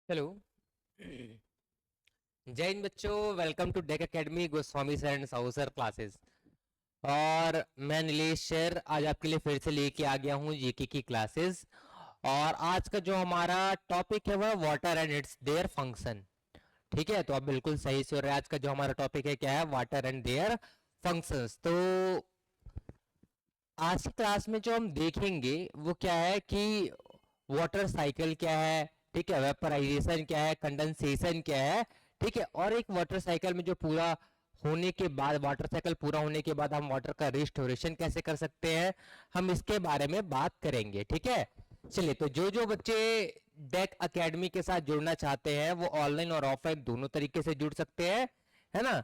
Hello. जय हिंद बच्चों, welcome to deck academy Goswami sir and Sahu sir classes. और मैं नीलेश सर आज आपके लिए फिर से लेके आ गया हूँ जीके की क्लासेस। और आज का जो हमारा टॉपिक है वह water and it's their function. ठीक है, तो आप बिल्कुल सही से हो रहे हैं। आज का जो हमारा टॉपिक है क्या है, वाटर एंड देयर फंक्शंस। तो आज की क्लास में जो हम देखेंगे वो क्या है कि वाटर साइकिल क्या है, ठीक है, वेपराइजेशन क्या है, कंडेंसेशन क्या है, ठीक है। और एक वाटर साइकिल में जो पूरा होने के बाद, वाटर साइकिल पूरा होने के बाद हम वाटर का रिस्टोरेशन कैसे कर सकते हैं, हम इसके बारे में बात करेंगे। ठीक है, चलिए। तो जो जो बच्चे डेक एकेडमी के साथ जुड़ना चाहते हैं वो ऑनलाइन और ऑफलाइन दोनों तरीके से जुड़ सकते हैं, है ना।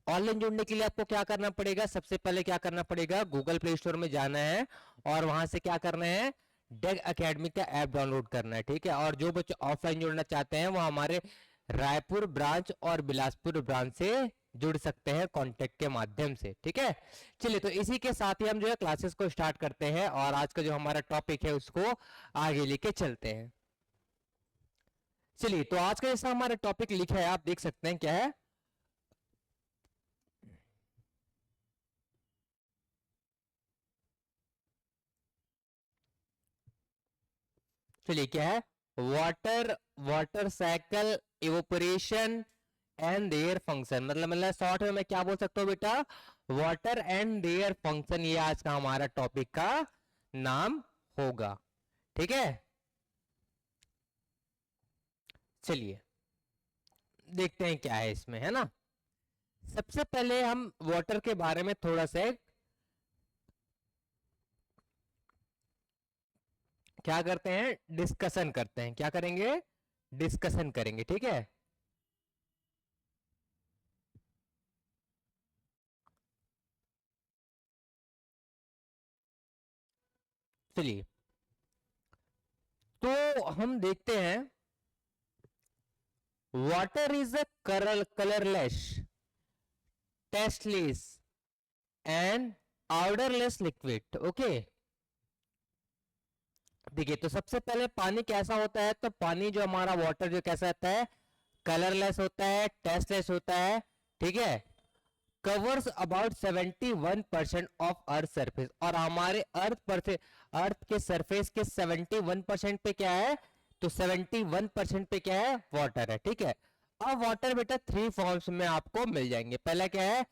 ऑनलाइन जुड़ने के लिए आपको क्या करना पड़ेगा, सबसे पहले क्या करना पड़ेगा, गूगल प्ले स्टोर में जाना है और वहां से क्या करना है, डेक एकेडमी का ऐप डाउनलोड करना है। ठीक है, और जो बच्चे ऑफलाइन जुड़ना चाहते हैं वो हमारे रायपुर ब्रांच और बिलासपुर ब्रांच से जुड़ सकते हैं कांटेक्ट के माध्यम से। ठीक है, चलिए। तो इसी के साथ ही हम जो है क्लासेस को स्टार्ट करते हैं और आज का जो हमारा टॉपिक है उसको आगे लेके चलते हैं। चलिए, तो आज का जैसा हमारा टॉपिक लिखा है आप देख सकते हैं क्या है। चलिए, क्या है, water water cycle evaporation and their function. मतलब शॉर्ट में मैं क्या बोल सकता हूँ बेटा, वाटर एंड देयर फंक्शन, ये आज का हमारा टॉपिक का नाम होगा। ठीक है, चलिए देखते हैं क्या है इसमें, है ना। सबसे पहले हम वाटर के बारे में थोड़ा सा क्या करते हैं, डिस्कशन करते हैं। क्या करेंगे, डिस्कशन करेंगे। ठीक है, चलिए। तो हम देखते हैं, water is a colourless, tasteless and odourless liquid. Okay, देखिए। तो सबसे पहले पानी कैसा होता है, तो पानी जो हमारा वाटर जो कैसा होता है, कलरलेस होता है, टेस्टलेस होता है। ठीक है, covers about 71% of earth surface, और हमारे अर्थ पर से, अर्थ के सरफेस के 71% पे क्या है, तो 71% पे क्या है, वाटर है। ठीक है, अब वाटर बेटा थ्री फॉर्म्स में आपको मिल जाएंगे। पहला क्या है,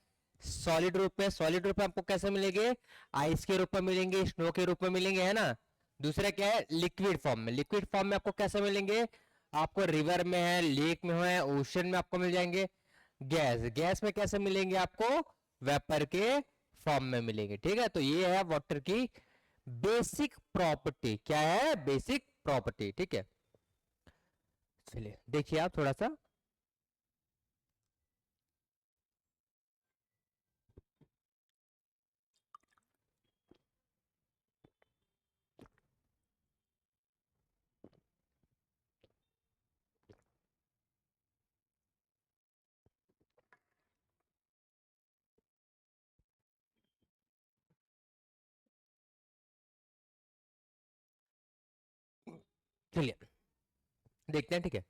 सॉलिड रूप में। सॉलिड रूप में आपको कैसे मिलेंगे, आइस के रूप में मिलेंगे, स्नो के रूप में मिलेंगे, है ना। दूसरा क्या है, लिक्विड फॉर्म में। लिक्विड फॉर्म में आपको कैसे मिलेंगे, आपको रिवर में है, लेक में है, ओशन में आपको मिल जाएंगे। गैस, गैस में कैसे मिलेंगे आपको, वेपर के फॉर्म में मिलेंगे। ठीक है, तो ये है वाटर की बेसिक प्रॉपर्टी। क्या है, बेसिक प्रॉपर्टी। ठीक है, चलिए देखिए आप थोड़ा सा। चलिए देखते हैं। ठीक है,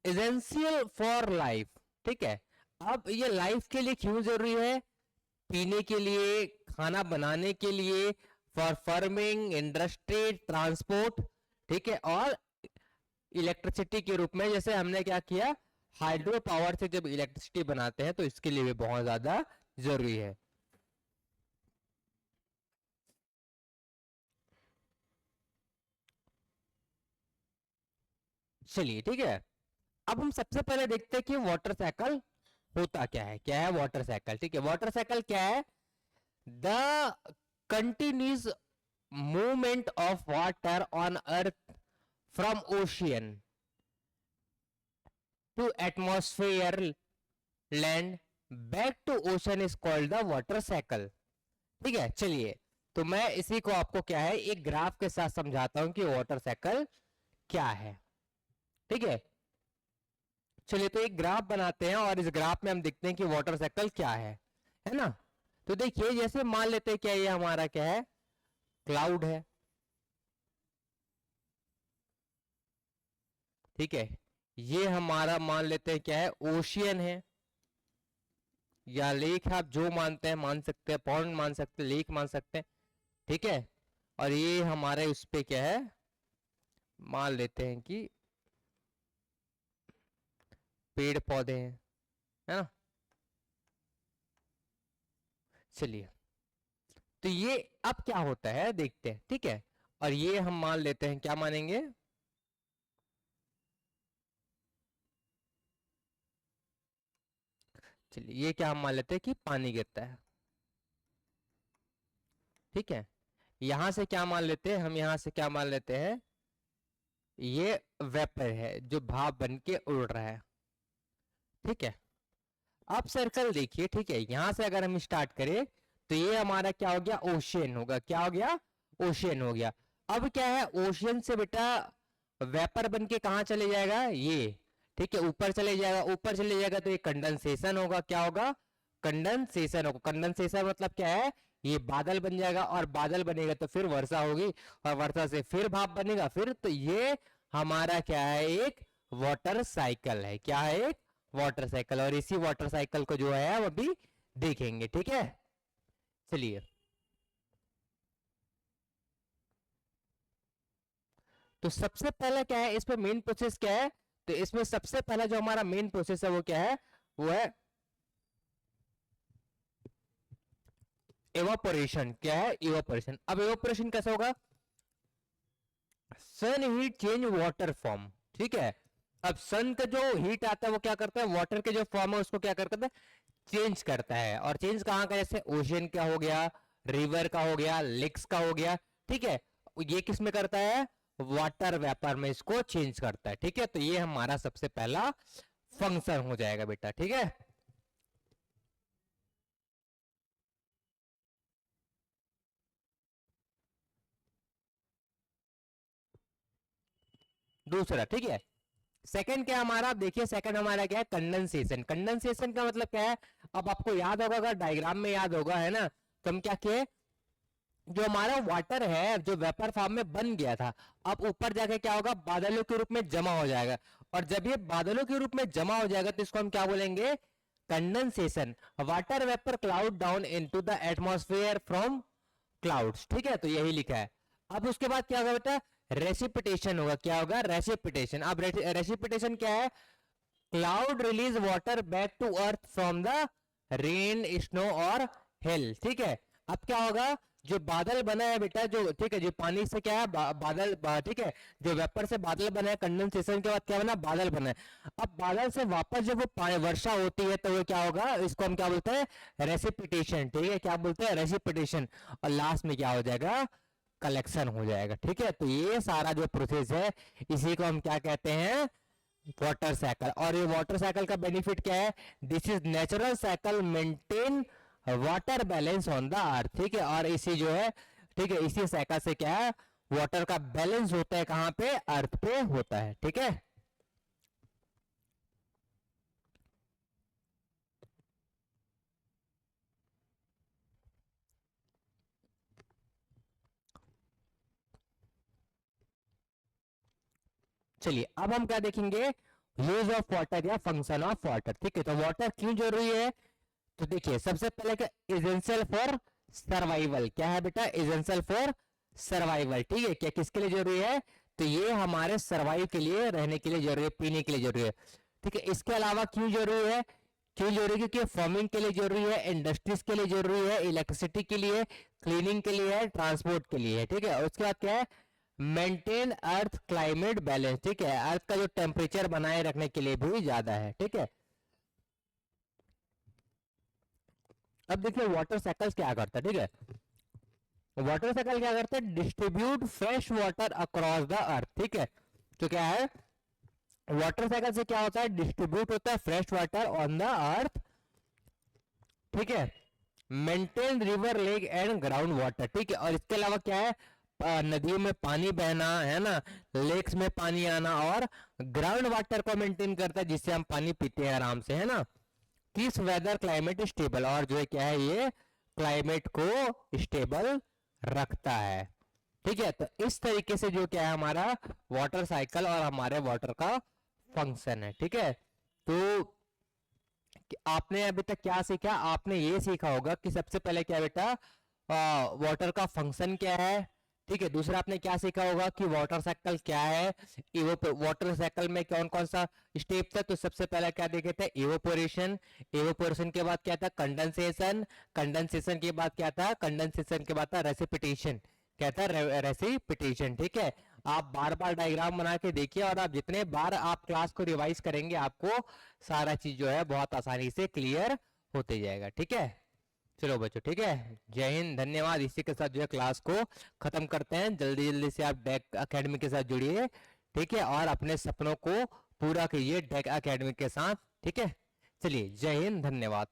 एसेंशियल फॉर लाइफ। ठीक है, अब ये लाइफ के लिए क्यों जरूरी है, पीने के लिए, खाना बनाने के लिए, फॉर फार्मिंग, इंडस्ट्री, ट्रांसपोर्ट। ठीक है, और इलेक्ट्रिसिटी के रूप में, जैसे हमने क्या किया, हाइड्रो पावर से जब इलेक्ट्रिसिटी बनाते हैं तो इसके लिए भी बहुत ज्यादा जरूरी है। चलिए, ठीक है। अब हम सबसे पहले देखते हैं कि वाटर साइकिल होता क्या है। क्या है वाटर साइकिल, ठीक है। वाटर साइकिल क्या है, the continuous movement of water on earth from ocean to atmosphere, land, back to ocean is called the water cycle. ठीक है, चलिए। तो मैं इसी को आपको क्या है, एक ग्राफ के साथ समझाता हूं कि वाटर साइकिल क्या है। ठीक है, चलिए। तो एक ग्राफ बनाते हैं और इस ग्राफ में हम देखते हैं कि वाटर साइकिल क्या है ना। तो देखिए, जैसे मान लेते हैं क्या, ये हमारा क्या है, क्लाउड है। ठीक है, ये हमारा मान लेते हैं क्या है, ओशियन है या लेक है, आप जो मानते हैं मान सकते हैं, पॉन्ड मान सकते हैं, लेक मान सकते हैं, ठीक है। और ये हमारे उस पे क्या है, मान लेते हैं कि पेड़ पौधे हैं, है ना। चलिए, तो ये अब क्या होता है देखते हैं, ठीक है। और ये हम मान लेते हैं, क्या मानेंगे, चलिए ये क्या हम मान लेते हैं कि पानी गिरता है, ठीक है। यहां से क्या मान लेते हैं हम, यहां से क्या मान लेते हैं, ये वेपर है जो भाप बन के उड़ रहा है, ठीक है। अब सर्कल देखिए, ठीक है, यहां से अगर हम स्टार्ट करें तो ये हमारा क्या हो गया, ओशियन होगा, क्या हो गया, ओशियन हो गया। अब क्या है, ओशियन से बेटा वेपर बन के कहां चले जाएगा, ये, ठीक है, ऊपर चले जाएगा, ऊपर चले जाएगा तो ये कंडेंसेशन होगा, क्या होगा, कंडेंसेशन होगा। कंडेंसेशन मतलब क्या है, ये बादल बन जाएगा, और बादल बनेगा तो फिर वर्षा होगी, और वर्षा से फिर भाप बनेगा, फिर तो ये हमारा क्या है, एक वाटर साइकिल है, क्या है, एक वाटर साइकिल। और इसी वाटर साइकिल को जो है वो अभी देखेंगे, ठीक है। चलिए, तो सबसे पहला क्या है, इसमें मेन प्रोसेस क्या है, तो इसमें सबसे पहला जो हमारा मेन प्रोसेस है वो क्या है, वो है एवापोरेशन। क्या है, एवापोरेशन। अब एवापोरेशन कैसे होगा, सन हीट चेंज वाटर फॉर्म, ठीक है। अब सन का जो हीट आता है वो क्या करता है, वाटर के जो फॉर्म है उसको क्या करता है, चेंज करता है। और चेंज कहाँ का, जैसे ओशियन का हो गया, रिवर का हो गया, लेक्स का हो गया, ठीक है। ये किस में करता है, वाटर वेपर में इसको चेंज करता है, ठीक है। तो ये हमारा सबसे पहला फंक्शन हो जाएगा बेटा, ठीक है। दूसरा, ठीक है, सेकंड क्या हमारा, देखिए सेकंड हमारा क्या है, कंडेंसेशन। कंडेंसेशन का मतलब क्या है, अब आपको याद होगा, अगर डायग्राम में याद होगा, है ना, तो हम क्या किए, जो हमारा वाटर है जो वेपर फॉर्म में बन गया था, अब ऊपर जाके क्या होगा, बादलों के रूप में जमा हो जाएगा। और जब ये बादलों के रूप में जमा हो जाएगा तो इसको हम क्या बोलेंगे, condensation. Water vapour cloud down into the atmosphere from clouds, ठीक है, तो यही लिखा है। अब उसके बाद क्या होगा बेटा, रेसिपिटेशन होगा, क्या होगा, रेसिपिटेशन। अब रेसिपिटेशन क्या है, cloud release water back to earth from the rain, snow और हिल, ठीक है। अब क्या होगा, जो बादल बना है बेटा, जो, ठीक है, जो पानी से क्या है, बादल ठीक है, जो वेपर से बादल बना है, कंडेंसेशन के बाद क्या बना, बादल बना है। अब बादल से वापस जब वो वर्षा होती है तो वो क्या होगा, इसको हम क्या बोलते हैं, रेसिपिटेशन, ठीक है, क्या बोलते हैं, रेसिपिटेशन। और लास्ट में क्या हो जाएगा, कलेक्शन हो जाएगा, ठीक है। तो ये सारा जो प्रोसेस है इसी को हम क्या कहते हैं, वाटर साइकिल। और ये वाटर साइकिल का बेनिफिट क्या है, this is natural cycle maintain water balance on the earth, ठीक है। और इसी जो है, ठीक है, इसी साइकिल से क्या है, वाटर का बैलेंस होता है, कहां पे, अर्थ पे होता है, ठीक है। चलिए, अब हम क्या देखेंगे, यूज ऑफ वाटर या फंक्शन ऑफ वाटर, ठीक है। तो वाटर क्यों जरूरी है, तो देखिए सबसे पहले क्या, एसेंशियल फॉर सर्वाइवल, क्या है बेटा, एसेंशियल फॉर सर्वाइवल, ठीक है। क्या किसके लिए जरूरी है, तो ये हमारे सर्वाइव के लिए, रहने के लिए जरूरी है, पीने के लिए जरूरी है, ठीक है। इसके अलावा क्यों जरूरी है, क्यों जरूरी है, क्योंकि फार्मिंग के लिए जरूरी है, इंडस्ट्रीज के लिए जरूरी है, इलेक्ट्रिसिटी के लिए, क्लीनिंग के लिए है, ट्रांसपोर्ट के लिए है, ठीक है। और उसके बाद क्या है, मेंटेन अर्थ क्लाइमेट बैलेंस, ठीक है, अर्थ का जो टेम्परेचर बनाए रखने के लिए भी ज्यादा है, ठीक है। अब देखिए वाटर साइकिल क्या करता है, ठीक है, वाटर साइकिल क्या करता है, distribute fresh water across the earth, ठीक है। तो क्या है, वाटर साइकिल से क्या होता है, डिस्ट्रीब्यूट होता है fresh water on the earth, ठीक है। Maintain river, lake and ground water, ठीक है। और इसके अलावा क्या है, नदियों में पानी बहना, है ना, लेक्स में पानी आना, और ग्राउंड वाटर को मेंटेन करता है जिससे हम पानी पीते हैं आराम से, है ना। किस वेदर क्लाइमेट स्टेबल, और जो है क्या है, ये क्लाइमेट को स्टेबल रखता है, ठीक है, तो इस तरीके से जो क्या है हमारा वाटर साइकिल और हमारे वाटर का फंक्शन है। ठीक है, तो आपने अभी तक क्या सीखा? आपने ये सीखा होगा कि सबसे पहले क्या बेटा, वाटर का फंक्शन क्या है। ठीक है, दूसरा आपने क्या सीखा होगा कि वाटर साइकिल क्या है, वाटर साइकिल में कौन कौन सा स्टेप था। तो सबसे पहले क्या देखे थे? इवोपोरेशन। इवोपोरेशन के बाद क्या था? कंडेंसेशन। कंडेंसेशन के बाद क्या था? कंडेंसेशन के बाद था रेसिपिटेशन। क्या था? रेसिपिटेशन। ठीक है, आप बार बार डायग्राम बना के देखिए, और आप जितने बार आप क्लास को रिवाइज करेंगे आपको सारा चीज जो है बहुत आसानी से क्लियर होते जाएगा। ठीक है, चलो बच्चों, ठीक है, जय हिंद, धन्यवाद। इसी के साथ जो है क्लास को खत्म करते हैं। जल्दी जल्दी से आप डेक एकेडमी के साथ जुड़िए। ठीक है, और अपने सपनों को पूरा कीजिए डेक एकेडमी के साथ। ठीक है, चलिए, जय हिंद, धन्यवाद।